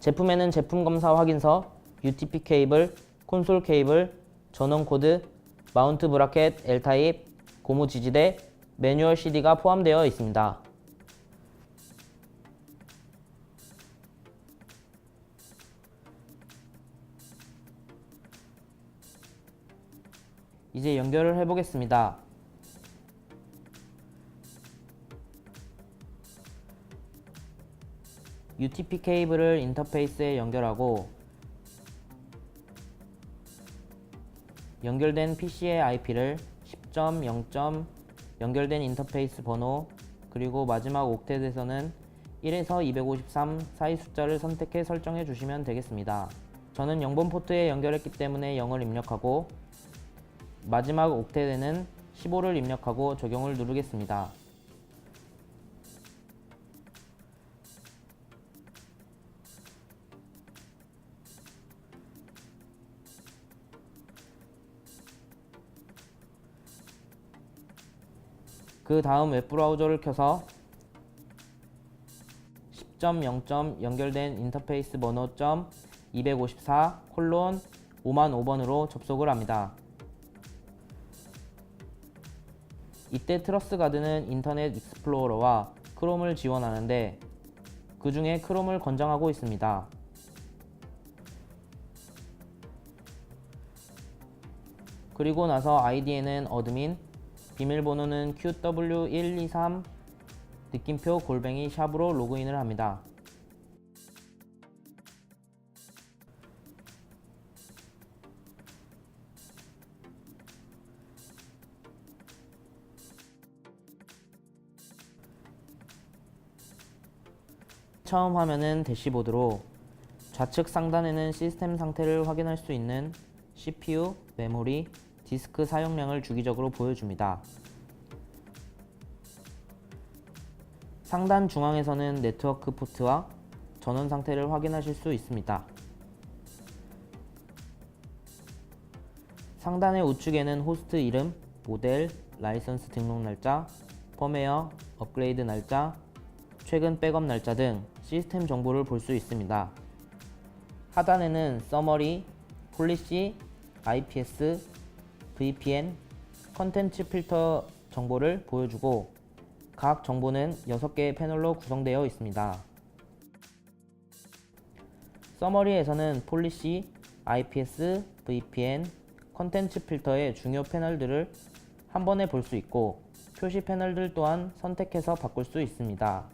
제품에는 제품 검사 확인서, UTP 케이블, 콘솔 케이블, 전원 코드, 마운트 브라켓 L타입, 고무 지지대, 매뉴얼 CD가 포함되어 있습니다. 이제 연결을 해보겠습니다. UTP 케이블을 인터페이스에 연결하고 연결된 PC의 IP를 10.0. 연결된 인터페이스 번호 그리고 마지막 옥텟에서는 1에서 253 사이 숫자를 선택해 설정해 주시면 되겠습니다. 저는 0번 포트에 연결했기 때문에 0을 입력하고 마지막 옥텟에는 15를 입력하고 적용을 누르겠습니다. 그 다음 웹브라우저를 켜서 10.0. 연결된 인터페이스 번호 .254:55000번으로 접속을 합니다. 이때 트러스가드는 인터넷 익스플로러와 크롬을 지원하는데 그 중에 크롬을 권장하고 있습니다. 그리고 나서 아이디에는 어드민, 비밀번호는 QW123 느낌표 @ 샵으로 로그인을 합니다. 처음 화면은 대시보드로 좌측 상단에는 시스템 상태를 확인할 수 있는 CPU, 메모리, 디스크 사용량을 주기적으로 보여줍니다. 상단 중앙에서는 네트워크 포트와 전원 상태를 확인하실 수 있습니다. 상단의 우측에는 호스트 이름, 모델, 라이선스 등록 날짜, 펌웨어, 업그레이드 날짜, 최근 백업 날짜 등 시스템 정보를 볼 수 있습니다. 하단에는 서머리, 폴리시, IPS, VPN, 컨텐츠 필터 정보를 보여주고 각 정보는 6개의 패널로 구성되어 있습니다. 서머리에서는 폴리시, IPS, VPN, 컨텐츠 필터의 중요 패널들을 한 번에 볼 수 있고 표시 패널들 또한 선택해서 바꿀 수 있습니다.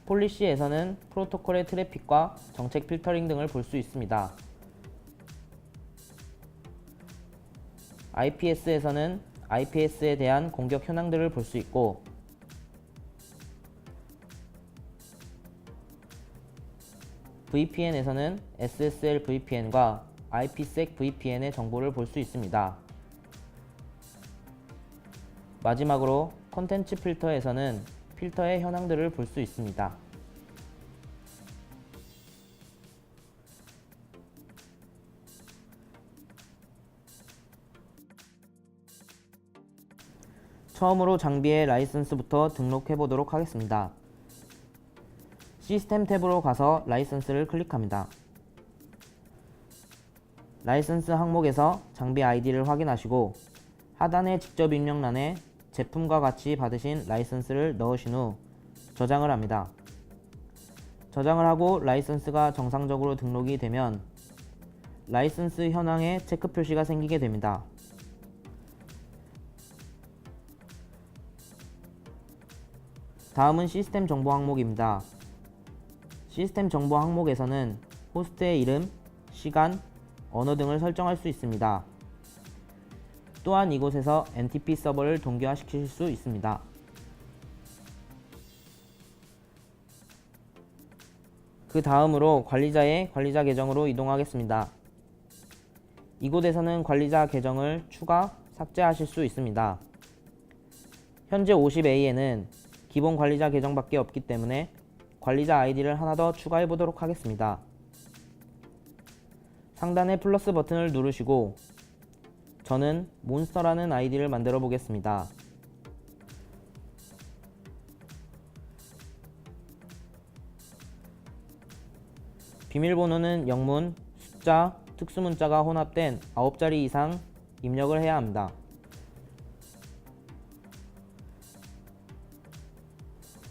폴리시에서는 프로토콜의 트래픽과 정책 필터링 등을 볼 수 있습니다. IPS에서는 IPS에 대한 공격 현황들을 볼 수 있고 VPN에서는 SSL VPN과 IPsec VPN의 정보를 볼 수 있습니다. 마지막으로 콘텐츠 필터에서는 필터의 현황들을 볼 수 있습니다. 처음으로 장비의 라이선스부터 등록해 보도록 하겠습니다. 시스템 탭으로 가서 라이선스를 클릭합니다. 라이선스 항목에서 장비 아이디를 확인하시고 하단의 직접 입력란에 제품과 같이 받으신 라이선스를 넣으신 후 저장을 합니다. 저장을 하고 라이선스가 정상적으로 등록이 되면 라이선스 현황에 체크 표시가 생기게 됩니다. 다음은 시스템 정보 항목입니다. 시스템 정보 항목에서는 호스트의 이름, 시간, 언어 등을 설정할 수 있습니다. 또한 이곳에서 NTP 서버를 동기화시키실 수 있습니다. 그 다음으로 관리자의 관리자 계정으로 이동하겠습니다. 이곳에서는 관리자 계정을 추가, 삭제하실 수 있습니다. 현재 50A에는 기본 관리자 계정밖에 없기 때문에 관리자 아이디를 하나 더 추가해 보도록 하겠습니다. 상단의 플러스 버튼을 누르시고 저는 몬스터라는 아이디를 만들어 보겠습니다. 비밀번호는 영문, 숫자, 특수문자가 혼합된 9자리 이상 입력을 해야 합니다.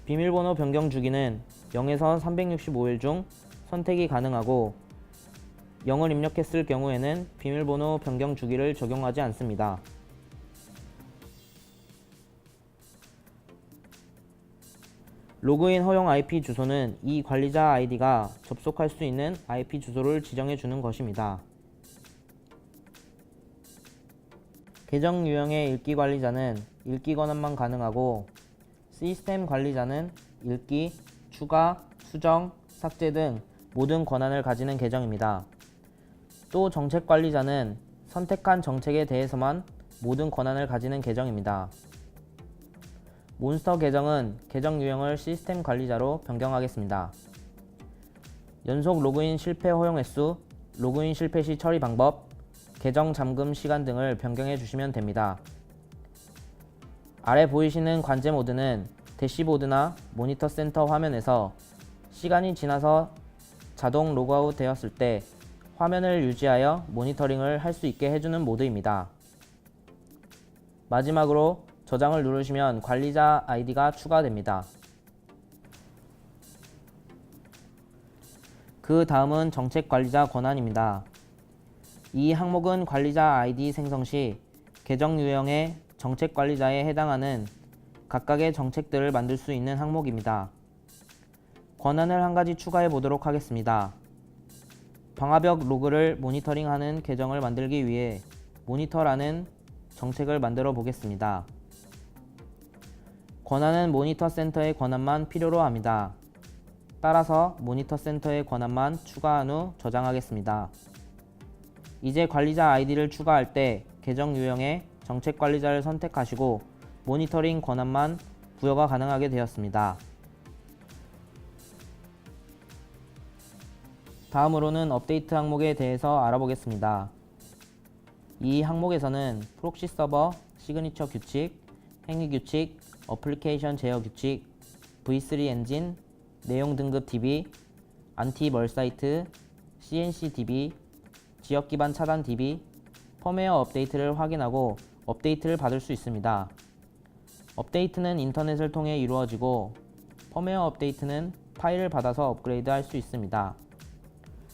비밀번호 변경 주기는 0에서 365일 중 선택이 가능하고 0을 입력했을 경우에는 비밀번호 변경 주기를 적용하지 않습니다. 로그인 허용 IP 주소는 이 관리자 아이디가 접속할 수 있는 IP 주소를 지정해 주는 것입니다. 계정 유형의 읽기 관리자는 읽기 권한만 가능하고 시스템 관리자는 읽기, 추가, 수정, 삭제 등 모든 권한을 가지는 계정입니다. 또 정책 관리자는 선택한 정책에 대해서만 모든 권한을 가지는 계정입니다. 몬스터 계정은 계정 유형을 시스템 관리자로 변경하겠습니다. 연속 로그인 실패 허용 횟수, 로그인 실패 시 처리 방법, 계정 잠금 시간 등을 변경해 주시면 됩니다. 아래 보이시는 관제 모드는 대시보드나 모니터 센터 화면에서 시간이 지나서 자동 로그아웃 되었을 때 화면을 유지하여 모니터링을 할 수 있게 해주는 모드입니다. 마지막으로 저장을 누르시면 관리자 아이디가 추가됩니다. 그 다음은 정책 관리자 권한입니다. 이 항목은 관리자 아이디 생성 시 계정 유형의 정책 관리자에 해당하는 각각의 정책들을 만들 수 있는 항목입니다. 권한을 한 가지 추가해 보도록 하겠습니다. 방화벽 로그를 모니터링하는 계정을 만들기 위해 모니터라는 정책을 만들어 보겠습니다. 권한은 모니터 센터의 권한만 필요로 합니다. 따라서 모니터 센터의 권한만 추가한 후 저장하겠습니다. 이제 관리자 아이디를 추가할 때 계정 유형의 정책 관리자를 선택하시고 모니터링 권한만 부여가 가능하게 되었습니다. 다음으로는 업데이트 항목에 대해서 알아보겠습니다. 이 항목에서는 프록시 서버, 시그니처 규칙, 행위 규칙, 어플리케이션 제어 규칙, V3 엔진, 내용 등급 DB, 안티 멀 사이트, CNC DB, 지역 기반 차단 DB, 펌웨어 업데이트를 확인하고 업데이트를 받을 수 있습니다. 업데이트는 인터넷을 통해 이루어지고 펌웨어 업데이트는 파일을 받아서 업그레이드 할 수 있습니다.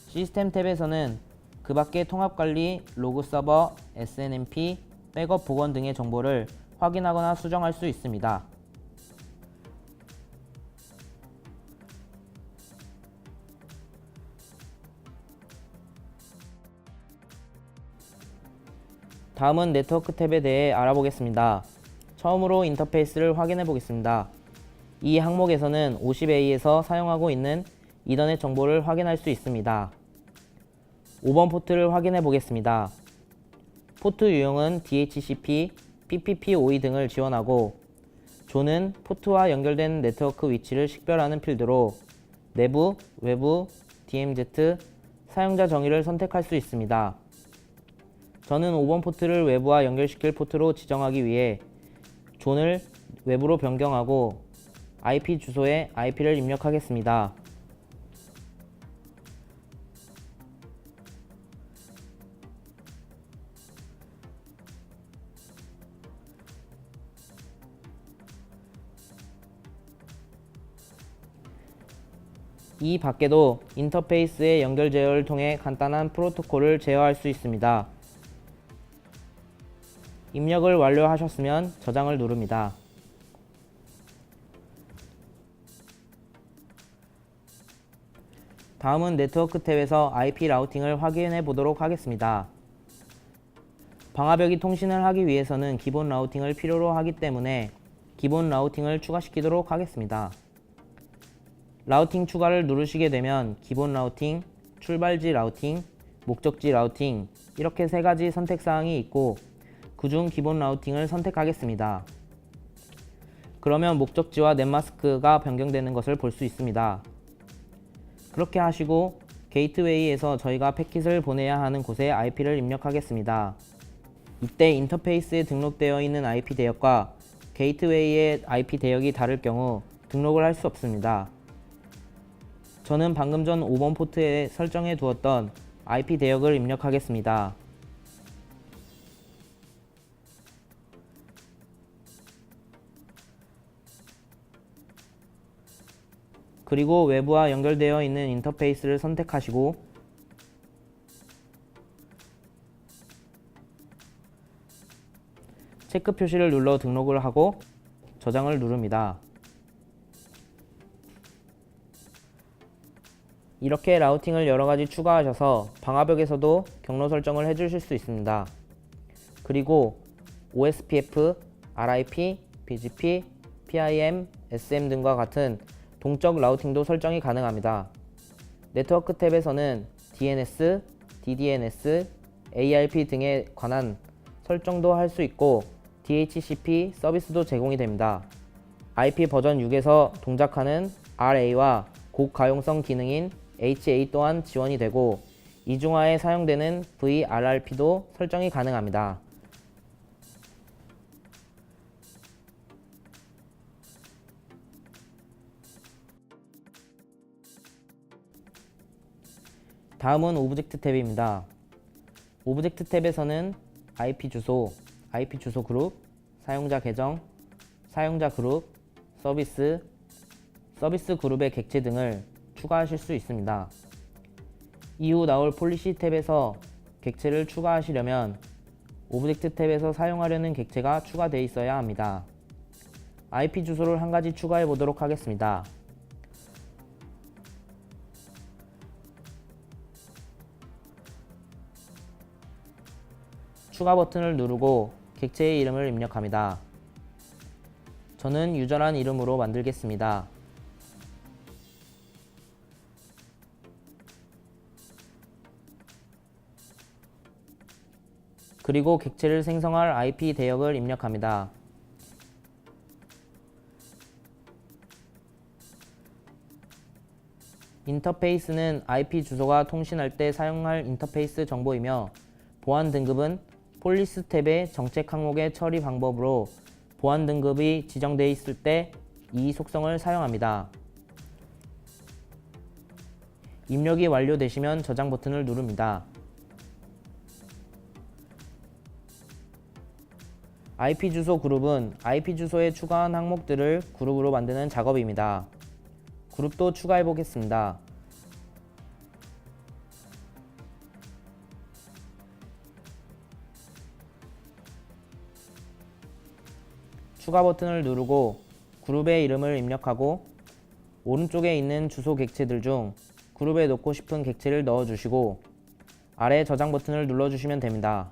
시스템 탭에서는 그 밖의 통합관리, 로그 서버, SNMP, 백업 복원 등의 정보를 확인하거나 수정할 수 있습니다. 다음은 네트워크 탭에 대해 알아보겠습니다. 처음으로 인터페이스를 확인해 보겠습니다. 이 항목에서는 50A에서 사용하고 있는 이더넷 정보를 확인할 수 있습니다. 5번 포트를 확인해 보겠습니다. 포트 유형은 DHCP, PPPoE 등을 지원하고 존은 포트와 연결된 네트워크 위치를 식별하는 필드로 내부, 외부, DMZ, 사용자 정의를 선택할 수 있습니다. 저는 5번 포트를 외부와 연결시킬 포트로 지정하기 위해 존을 외부로 변경하고 IP 주소에 IP를 입력하겠습니다. 이 밖에도 인터페이스의 연결 제어를 통해 간단한 프로토콜을 제어할 수 있습니다. 입력을 완료하셨으면 저장을 누릅니다. 다음은 네트워크 탭에서 IP 라우팅을 확인해 보도록 하겠습니다. 방화벽이 통신을 하기 위해서는 기본 라우팅을 필요로 하기 때문에 기본 라우팅을 추가시키도록 하겠습니다. 라우팅 추가를 누르시게 되면 기본 라우팅, 출발지 라우팅, 목적지 라우팅 이렇게 세 가지 선택사항이 있고 그중 기본 라우팅을 선택하겠습니다. 그러면 목적지와 넷마스크가 변경되는 것을 볼 수 있습니다. 그렇게 하시고 게이트웨이에서 저희가 패킷을 보내야 하는 곳에 IP를 입력하겠습니다. 이때 인터페이스에 등록되어 있는 IP 대역과 게이트웨이의 IP 대역이 다를 경우 등록을 할 수 없습니다. 저는 방금 전 5번 포트에 설정해 두었던 IP 대역을 입력하겠습니다. 그리고 외부와 연결되어 있는 인터페이스를 선택하시고 체크 표시를 눌러 등록을 하고 저장을 누릅니다. 이렇게 라우팅을 여러가지 추가하셔서 방화벽에서도 경로 설정을 해주실 수 있습니다. 그리고 OSPF, RIP, BGP, PIM, SM 등과 같은 동적 라우팅도 설정이 가능합니다. 네트워크 탭에서는 DNS, DDNS, ARP 등에 관한 설정도 할 수 있고 DHCP 서비스도 제공이 됩니다. IP 버전 6에서 동작하는 RA와 고가용성 기능인 HA 또한 지원이 되고 이중화에 사용되는 VRRP도 설정이 가능합니다. 다음은 오브젝트 탭입니다. 오브젝트 탭에서는 IP 주소, IP 주소 그룹, 사용자 계정, 사용자 그룹, 서비스, 서비스 그룹의 객체 등을 추가하실 수 있습니다. 이후 나올 폴리시 탭에서 객체를 추가하시려면 오브젝트 탭에서 사용하려는 객체가 추가되어 있어야 합니다. IP 주소를 한 가지 추가해 보도록 하겠습니다. 추가 버튼을 누르고 객체의 이름을 입력합니다. 저는 유저란 이름으로 만들겠습니다. 그리고 객체를 생성할 IP 대역을 입력합니다. 인터페이스는 IP 주소가 통신할 때 사용할 인터페이스 정보이며 보안 등급은 폴리스 탭의 정책 항목의 처리 방법으로 보안 등급이 지정되어 있을 때 이 속성을 사용합니다. 입력이 완료되시면 저장 버튼을 누릅니다. IP 주소 그룹은 IP 주소에 추가한 항목들을 그룹으로 만드는 작업입니다. 그룹도 추가해 보겠습니다. 추가 버튼을 누르고 그룹의 이름을 입력하고 오른쪽에 있는 주소 객체들 중 그룹에 넣고 싶은 객체를 넣어주시고 아래 저장 버튼을 눌러주시면 됩니다.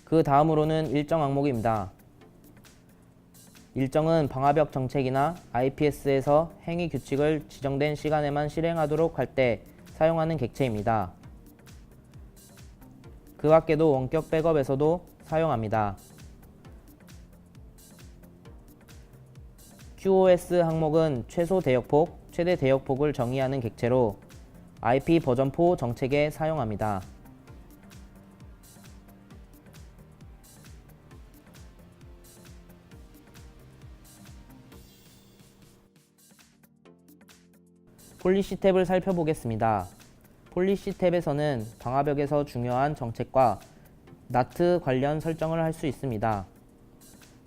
그 다음으로는 일정 항목입니다. 일정은 방화벽 정책이나 IPS에서 행위 규칙을 지정된 시간에만 실행하도록 할 때 사용하는 객체입니다. 그 밖에도 원격 백업에서도 사용합니다. QoS 항목은 최소 대역폭, 최대 대역폭을 정의하는 객체로 IP 버전포 정책에 사용합니다. 폴리시 탭을 살펴보겠습니다. 폴리시 탭에서는 방화벽에서 중요한 정책과 NAT 관련 설정을 할 수 있습니다.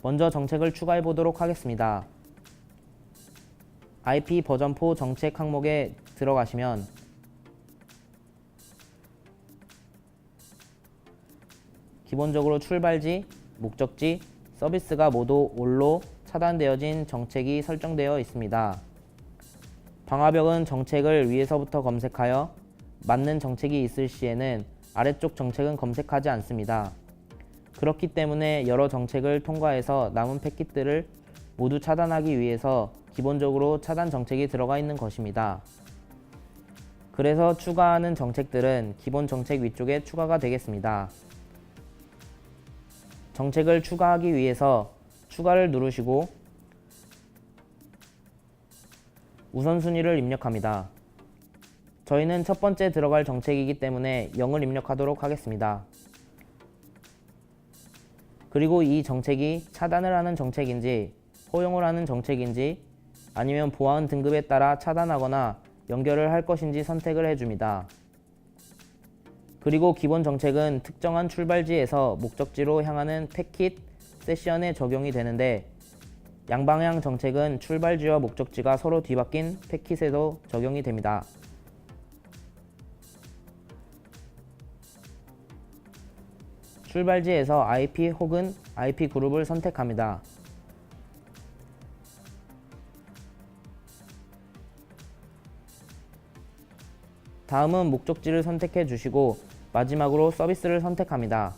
먼저 정책을 추가해 보도록 하겠습니다. IP 버전포 정책 항목에 들어가시면 기본적으로 출발지, 목적지, 서비스가 모두 올로 차단되어진 정책이 설정되어 있습니다. 방화벽은 정책을 위에서부터 검색하여 맞는 정책이 있을 시에는 아래쪽 정책은 검색하지 않습니다. 그렇기 때문에 여러 정책을 통과해서 남은 패킷들을 모두 차단하기 위해서 기본적으로 차단 정책이 들어가 있는 것입니다. 그래서 추가하는 정책들은 기본 정책 위쪽에 추가가 되겠습니다. 정책을 추가하기 위해서 추가를 누르시고 우선순위를 입력합니다. 저희는 첫 번째 들어갈 정책이기 때문에 0을 입력하도록 하겠습니다. 그리고 이 정책이 차단을 하는 정책인지 허용을 하는 정책인지 아니면 보안 등급에 따라 차단하거나 연결을 할 것인지 선택을 해줍니다. 그리고 기본 정책은 특정한 출발지에서 목적지로 향하는 패킷 세션에 적용이 되는데 양방향 정책은 출발지와 목적지가 서로 뒤바뀐 패킷에도 적용이 됩니다. 출발지에서 IP 혹은 IP 그룹을 선택합니다. 다음은 목적지를 선택해 주시고 마지막으로 서비스를 선택합니다.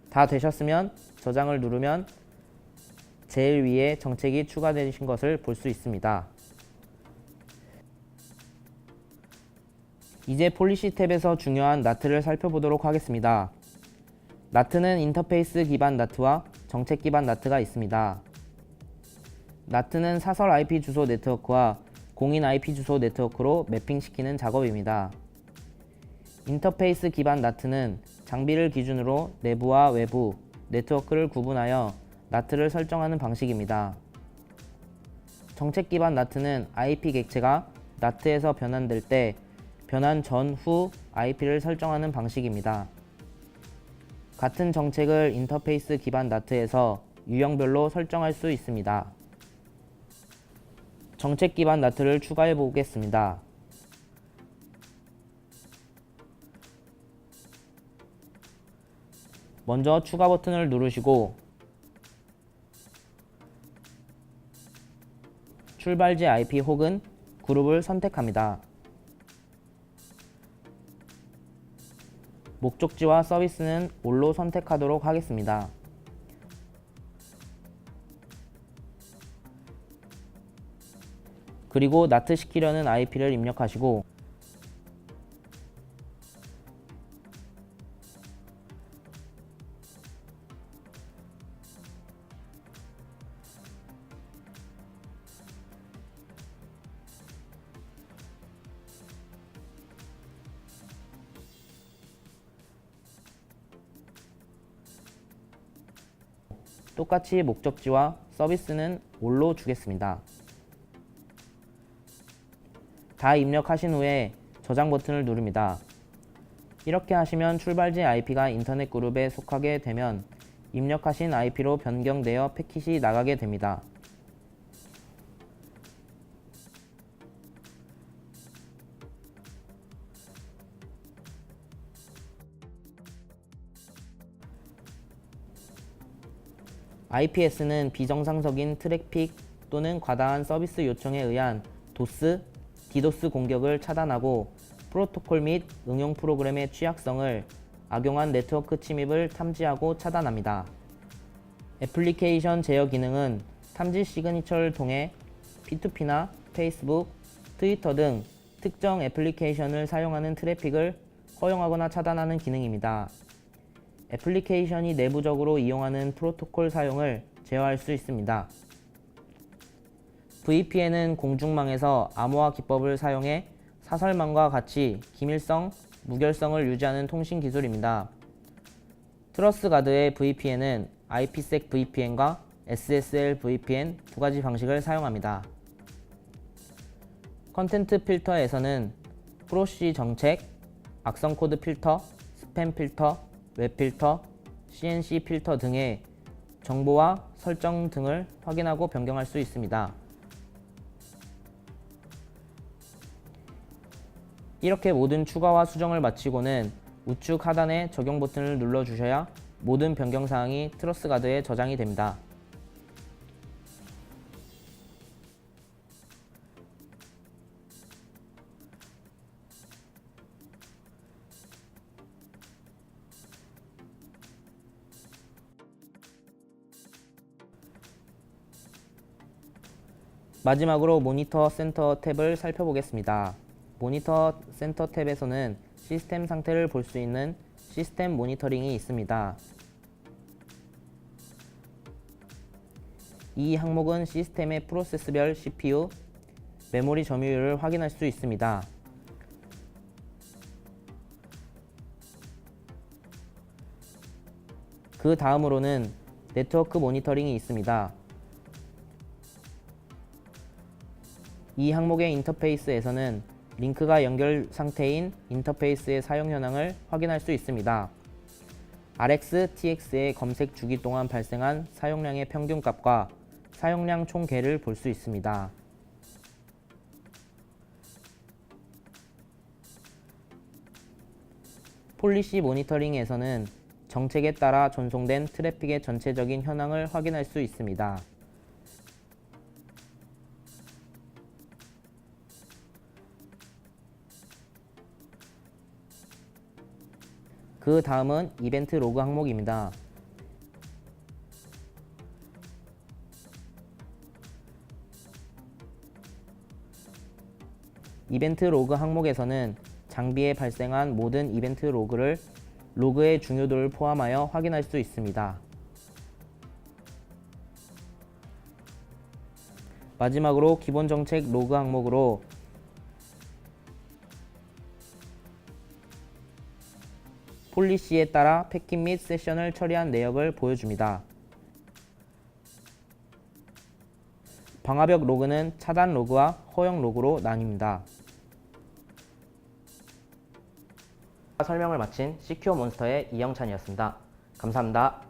다 되셨으면 저장을 누르면 제일 위에 정책이 추가되신 것을 볼 수 있습니다. 이제 폴리시 탭에서 중요한 나트를 살펴보도록 하겠습니다. 나트는 인터페이스 기반 나트와 정책 기반 나트가 있습니다. 나트는 사설 IP 주소 네트워크와 공인 IP 주소 네트워크로 매핑시키는 작업입니다. 인터페이스 기반 나트는 장비를 기준으로 내부와 외부, 네트워크를 구분하여 나트를 설정하는 방식입니다. 정책 기반 나트는 IP 객체가 나트에서 변환될 때 변환 전, 후 IP를 설정하는 방식입니다. 같은 정책을 인터페이스 기반 나트에서 유형별로 설정할 수 있습니다. 정책 기반 나트를 추가해 보겠습니다. 먼저 추가 버튼을 누르시고 출발지 IP 혹은 그룹을 선택합니다. 목적지와 서비스는 all로 선택하도록 하겠습니다. 그리고 나트 시키려는 IP를 입력하시고 똑같이 목적지와 서비스는 all로 주겠습니다. 다 입력하신 후에 저장 버튼을 누릅니다. 이렇게 하시면 출발지 IP가 인터넷 그룹에 속하게 되면 입력하신 IP로 변경되어 패킷이 나가게 됩니다. IPS는 비정상적인 트래픽 또는 과다한 서비스 요청에 의한 도스, 디도스 공격을 차단하고 프로토콜 및 응용 프로그램의 취약성을 악용한 네트워크 침입을 탐지하고 차단합니다. 애플리케이션 제어 기능은 탐지 시그니처를 통해 P2P나 페이스북, 트위터 등 특정 애플리케이션을 사용하는 트래픽을 허용하거나 차단하는 기능입니다. 애플리케이션이 내부적으로 이용하는 프로토콜 사용을 제어할 수 있습니다. VPN은 공중망에서 암호화 기법을 사용해 사설망과 같이 기밀성, 무결성을 유지하는 통신 기술입니다. 트러스가드의 VPN은 IPsec VPN과 SSL VPN 두 가지 방식을 사용합니다. 컨텐트 필터에서는 프로시 정책, 악성 코드 필터, 스팸 필터, 웹 필터, CNC 필터 등의 정보와 설정 등을 확인하고 변경할 수 있습니다. 이렇게 모든 추가와 수정을 마치고는 우측 하단의 적용 버튼을 눌러주셔야 모든 변경사항이 트러스가드에 저장이 됩니다. 마지막으로 모니터 센터 탭을 살펴보겠습니다. 모니터 센터 탭에서는 시스템 상태를 볼 수 있는 시스템 모니터링이 있습니다. 이 항목은 시스템의 프로세스별 CPU, 메모리 점유율을 확인할 수 있습니다. 그 다음으로는 네트워크 모니터링이 있습니다. 이 항목의 인터페이스에서는 링크가 연결 상태인 인터페이스의 사용 현황을 확인할 수 있습니다. RX/TX의 검색 주기 동안 발생한 사용량의 평균값과 사용량 총계를 볼 수 있습니다. 폴리시 모니터링에서는 정책에 따라 전송된 트래픽의 전체적인 현황을 확인할 수 있습니다. 그 다음은 이벤트 로그 항목입니다. 이벤트 로그 항목에서는 장비에 발생한 모든 이벤트 로그를 로그의 중요도를 포함하여 확인할 수 있습니다. 마지막으로 기본 정책 로그 항목으로 폴리시에 따라 패킷 및 세션을 처리한 내역을 보여줍니다. 방화벽 로그는 차단 로그와 허용 로그로 나뉩니다. 설명을 마친 시큐어 몬스터의 이영찬이었습니다. 감사합니다.